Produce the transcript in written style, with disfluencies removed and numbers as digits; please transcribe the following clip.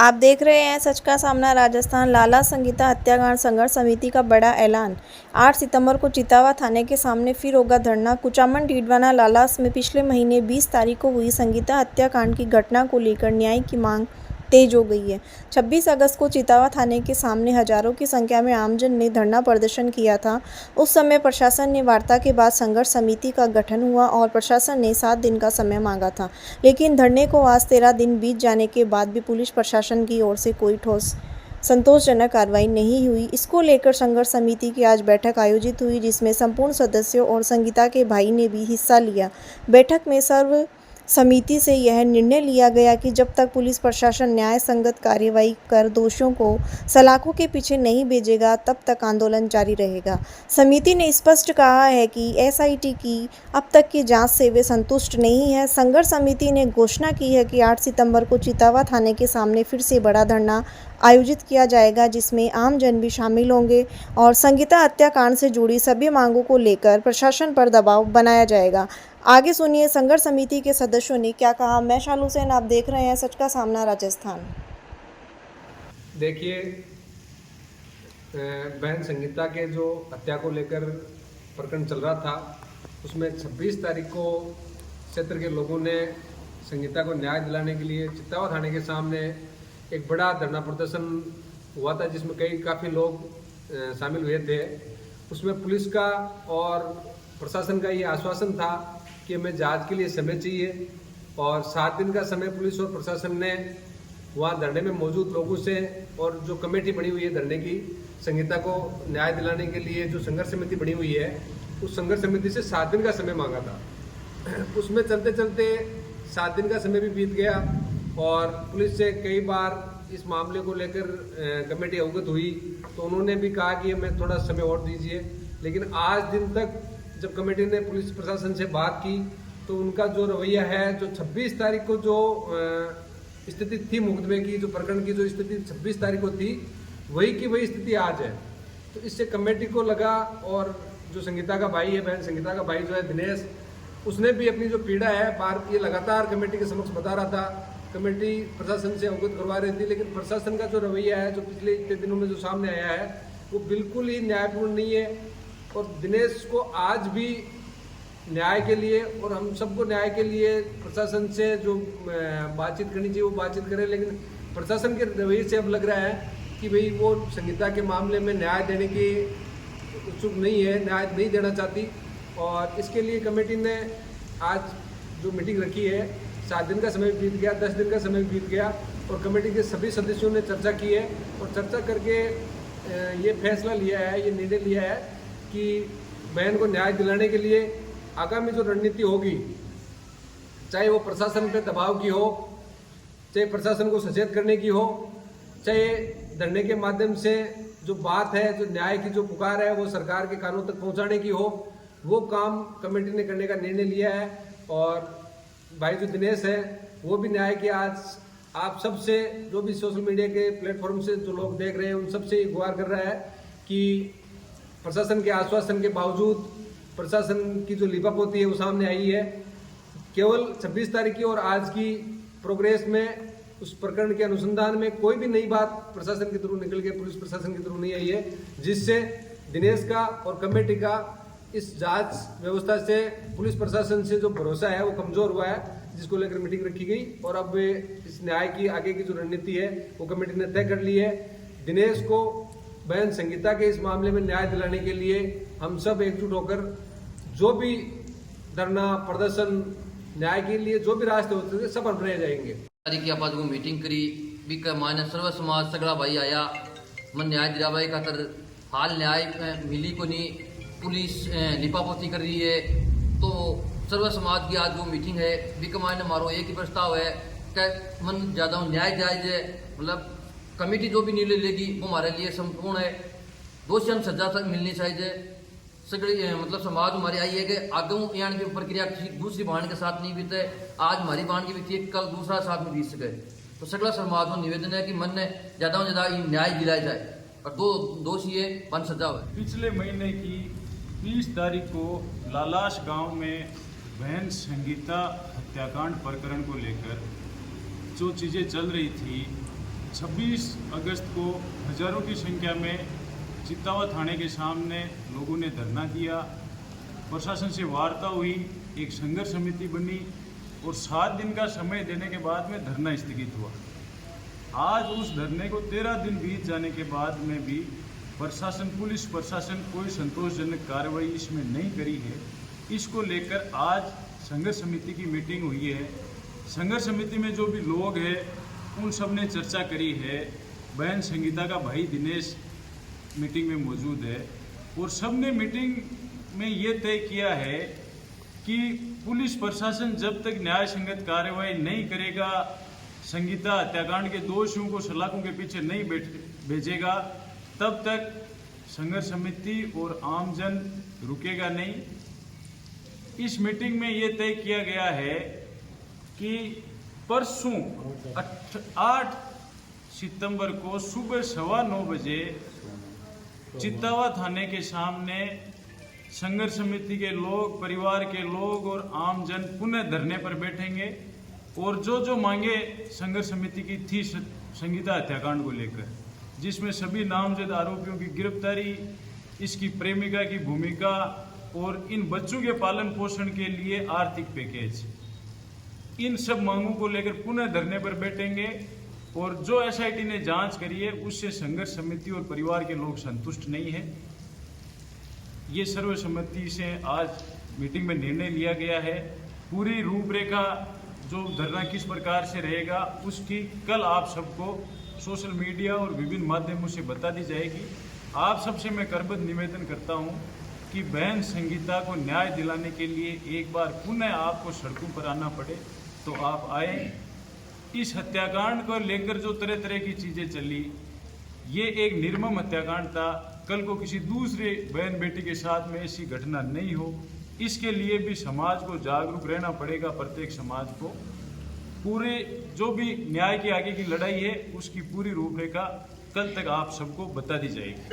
आप देख रहे हैं सच का सामना राजस्थान। लाला संगीता हत्याकांड संघर्ष समिति का बड़ा ऐलान। 8 सितंबर को चितावा थाने के सामने फिर होगा धरना। कुचामन डीडवाना लालास में पिछले महीने 20 तारीख को हुई संगीता हत्याकांड की घटना को लेकर न्याय की मांग तेज हो गई है। 26 अगस्त को चितावा थाने के सामने हजारों की संख्या में आमजन ने धरना प्रदर्शन किया था। उस समय प्रशासन ने वार्ता के बाद संघर्ष समिति का गठन हुआ और प्रशासन ने 7 दिन का समय मांगा था, लेकिन धरने को आज 13 दिन बीत जाने के बाद भी पुलिस प्रशासन की ओर से कोई ठोस संतोषजनक कार्रवाई नहीं हुई। इसको लेकर संघर्ष समिति की आज बैठक आयोजित हुई, जिसमें संपूर्ण सदस्यों और संगीता के भाई ने भी हिस्सा लिया। बैठक में सर्व समिति से यह निर्णय लिया गया कि जब तक पुलिस प्रशासन न्याय संगत कार्रवाई कर दोषियों को सलाखों के पीछे नहीं भेजेगा, तब तक आंदोलन जारी रहेगा। समिति ने स्पष्ट कहा है कि एसआईटी की अब तक की जांच से वे संतुष्ट नहीं है। संघर्ष समिति ने घोषणा की है कि 8 सितंबर को चितावा थाने के सामने फिर से बड़ा धरना आयोजित किया जाएगा, जिसमें आम जन भी शामिल होंगे और संगीता हत्याकांड से जुड़ी सभी मांगों को लेकर प्रशासन पर दबाव बनाया जाएगा। आगे सुनिए संघर्ष समिति के सदस्यों ने क्या कहा। मैं शालू सेन, आप देख रहे हैं सच का सामना राजस्थान। देखिए, बहन संगीता के जो हत्या को लेकर प्रकरण चल रहा था, उसमें 26 तारीख को क्षेत्र के लोगों ने संगीता को न्याय दिलाने के लिए चितावा थाने के सामने एक बड़ा धरना प्रदर्शन हुआ था, जिसमें काफ़ी लोग शामिल हुए थे। उसमें पुलिस का और प्रशासन का ये आश्वासन था कि हमें जांच के लिए समय चाहिए और 7 दिन का समय पुलिस और प्रशासन ने वहाँ धरने में मौजूद लोगों से और जो कमेटी बनी हुई है धरने की, संगीता को न्याय दिलाने के लिए जो संघर्ष समिति बनी हुई है, उस संघर्ष समिति से 7 दिन का समय मांगा था। उसमें चलते चलते 7 दिन का समय भी बीत गया और पुलिस से कई बार इस मामले को लेकर कमेटी अवगत हुई, तो उन्होंने भी कहा कि हमें थोड़ा समय और दीजिए। लेकिन आज दिन तक जब कमेटी ने पुलिस प्रशासन से बात की, तो उनका जो रवैया है, जो 26 तारीख को जो स्थिति थी मुकदमे की, जो प्रकरण की जो स्थिति 26 तारीख को थी, वही की वही स्थिति आज है। तो इससे कमेटी को लगा, और जो संगीता का भाई है, बहन संगीता का भाई जो है दिनेश, उसने भी अपनी जो पीड़ा है बार ये लगातार कमेटी के समक्ष बता रहा था। कमेटी प्रशासन से अवगत करवा रही थी, लेकिन प्रशासन का जो रवैया है, जो पिछले इतने दिनों में जो सामने आया है, वो बिल्कुल ही न्यायपूर्ण नहीं है। और दिनेश को आज भी न्याय के लिए और हम सबको न्याय के लिए प्रशासन से जो बातचीत करनी चाहिए वो बातचीत करें, लेकिन प्रशासन के रवैये से अब लग रहा है कि भाई वो संगीता के मामले में न्याय देने की उत्सुक नहीं है, न्याय नहीं देना चाहती। और इसके लिए कमेटी ने आज जो मीटिंग रखी है, 7 दिन का समय बीत गया, 10 दिन का समय बीत गया और कमेटी के सभी सदस्यों ने चर्चा की है और चर्चा करके ये फैसला लिया है, ये निर्णय लिया है कि बहन को न्याय दिलाने के लिए आगामी जो रणनीति होगी, चाहे वो प्रशासन पे दबाव की हो, चाहे प्रशासन को सचेत करने की हो, चाहे धरने के माध्यम से जो बात है, जो न्याय की जो पुकार है, वो सरकार के कानों तक पहुंचाने की हो, वो काम कमेटी ने करने का निर्णय लिया है। और भाई जो दिनेश है, वो भी न्याय की आज आप सबसे, जो भी सोशल मीडिया के प्लेटफॉर्म से जो लोग देख रहे हैं, उन सबसे गुहार कर रहा है कि प्रशासन के आश्वासन के बावजूद प्रशासन की जो लीपापोती है वो सामने आई है। केवल 26 तारीख की और आज की प्रोग्रेस में उस प्रकरण के अनुसंधान में कोई भी नई बात प्रशासन के थ्रू निकल के पुलिस प्रशासन के थ्रू नहीं आई है, जिससे दिनेश का और कमेटी का इस जांच व्यवस्था से, पुलिस प्रशासन से जो भरोसा है वो कमजोर हुआ है, जिसको लेकर मीटिंग रखी गई। और अब इस न्याय की आगे की जो रणनीति है वो कमेटी ने तय कर ली है। दिनेश को बहन संगीता के इस मामले में न्याय दिलाने के लिए हम सब एकजुट होकर जो भी धरना प्रदर्शन, न्याय के लिए जो भी रास्ते होते थे, सब अपनाए जाएंगे। तारीख आप आज मीटिंग करी भी माने सर्व समाज सगड़ा भाई आया, मन न्याय दिलावाई खातर हाल न्याय मिली को नहीं, पुलिस लिपापोती कर रही है। तो सर्व समाज की आज जो मीटिंग है, भी माने मारो एक ही प्रस्ताव है कि मन ज़्यादा न्याय जायज है, मतलब कमेटी जो भी निर्णय लेगी वो हमारे लिए संपूर्ण है। दोषियों को सजा तक मिलनी चाहिए। सगड़ी मतलब समाज हमारी आई है कि आगे यानी की प्रक्रिया दूसरी बाण के साथ नहीं बीते, आज हमारी बाण की बीती है, कल दूसरा साथ में बीत सके। तो सगला समाज को निवेदन है कि मन ने ज़्यादा से ज़्यादा न्याय दिलाया जाए और दो दोषी है 5 सजा है। पिछले महीने की 20 तारीख को लालाश गांव में बहन संगीता हत्याकांड प्रकरण को लेकर जो चीज़ें चल रही थी 26 अगस्त को हजारों की संख्या में चित्तावा थाने के सामने लोगों ने धरना दिया। प्रशासन से वार्ता हुई, एक संघर्ष समिति बनी और 7 दिन का समय देने के बाद में धरना स्थगित हुआ। आज उस धरने को 13 दिन बीत जाने के बाद में भी प्रशासन, पुलिस प्रशासन कोई संतोषजनक कार्रवाई इसमें नहीं करी है। इसको लेकर आज संघर्ष समिति की मीटिंग हुई है। संघर्ष समिति में जो भी लोग हैं उन सब ने चर्चा करी है। बहन संगीता का भाई दिनेश मीटिंग में मौजूद है और सब ने मीटिंग में ये तय किया है कि पुलिस प्रशासन जब तक न्याय संगत कार्रवाई नहीं करेगा, संगीता हत्याकांड के दोषियों को सलाखों के पीछे नहीं भेजेगा, तब तक संघर्ष समिति और आमजन रुकेगा नहीं। इस मीटिंग में ये तय किया गया है कि परसों 8 सितंबर को सुबह 9:15 बजे चित्तावा थाने के सामने संघर्ष समिति के लोग, परिवार के लोग और आमजन पुनः धरने पर बैठेंगे और जो मांगे संघर्ष समिति की थी संगीता हत्याकांड को लेकर, जिसमें सभी नामजद आरोपियों की गिरफ्तारी, इसकी प्रेमिका की भूमिका और इन बच्चों के पालन पोषण के लिए आर्थिक पैकेज, इन सब मांगों को लेकर पुनः धरने पर बैठेंगे। और जो एसआईटी ने जांच करी है उससे संघर्ष समिति और परिवार के लोग संतुष्ट नहीं है। ये सर्वसम्मति से आज मीटिंग में निर्णय लिया गया है। पूरी रूपरेखा जो धरना किस प्रकार से रहेगा उसकी कल आप सबको सोशल मीडिया और विभिन्न माध्यमों से बता दी जाएगी। आप सबसे मैं करबद्ध निवेदन करता हूं कि बहन संगीता को न्याय दिलाने के लिए एक बार पुनः आपको सड़कों पर आना पड़े तो आप आए। इस हत्याकांड को लेकर जो तरह तरह की चीज़ें चली, ये एक निर्मम हत्याकांड था। कल को किसी दूसरे बहन बेटी के साथ में ऐसी घटना नहीं हो, इसके लिए भी समाज को जागरूक रहना पड़ेगा। प्रत्येक समाज को पूरे जो भी न्याय की आगे की लड़ाई है उसकी पूरी रूपरेखा कल तक आप सबको बता दी जाएगी।